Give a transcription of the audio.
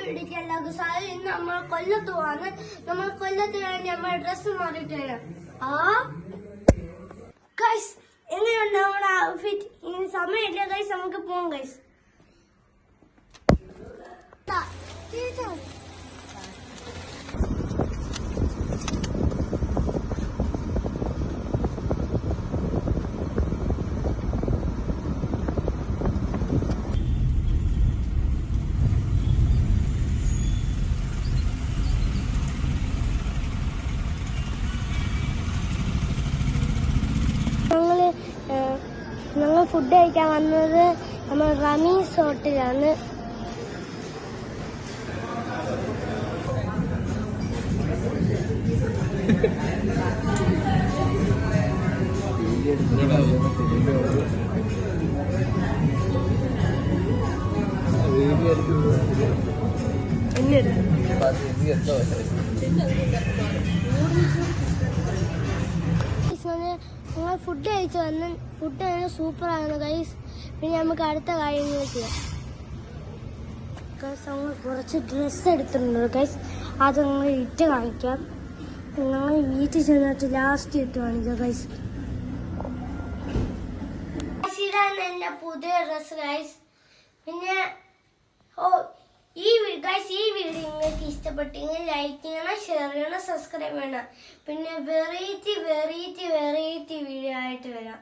ഇന്ന് നമ്മൾ കൊല്ലത്ത് പോവാണ്. നമ്മൾ കൊല്ലത്ത് കഴിഞ്ഞ് നമ്മൾ ഡ്രസ് മാറിയിട്ട് വരാം. ഗൈസ് എങ്ങനെയുണ്ട് നമ്മുടെ ഔട്ട്ഫിറ്റ്? ഇനി സമയമില്ല ഗൈസ്, നമുക്ക് പോവാം ഗൈസ്. ഞങ്ങൾ ഫുഡ് കഴിക്കാൻ വന്നത് നമ്മൾ റമീസ് ഹോട്ടലാണ്. ഞങ്ങൾ ഫുഡ് കഴിച്ചു വന്ന് ഫുഡ് സൂപ്പറാണ് ഗൈസ്. പിന്നെ നമുക്ക് അടുത്ത കാര്യങ്ങൾ ചെയ്യാം ഗൈസ്. ഞങ്ങൾ കുറച്ച് ഡ്രസ്സ് എടുത്തിട്ടുണ്ട് ഗൈസ്, അത് ഞങ്ങൾ ഇട്ട് കാണിക്കാം. ഞങ്ങൾ വീട്ടിൽ ചെന്നിട്ട് ലാസ്റ്റ് ഇട്ട് കാണിക്കാം ഗൈസ്. ഇതാണ് എൻ്റെ പുതിയ ഡ്രസ്സ് ഗൈസ്. പിന്നെ ഈ വീഡിയോ നിങ്ങൾക്ക് ഇഷ്ടപ്പെട്ടെങ്കിൽ ലൈക്ക് ചെയ്യണം, ഷെയർ ചെയ്യണം, സബ്സ്ക്രൈബ് ചെയ്യണം. പിന്നെ വെറൈറ്റി വീഡിയോ ആയിട്ട് വരാം.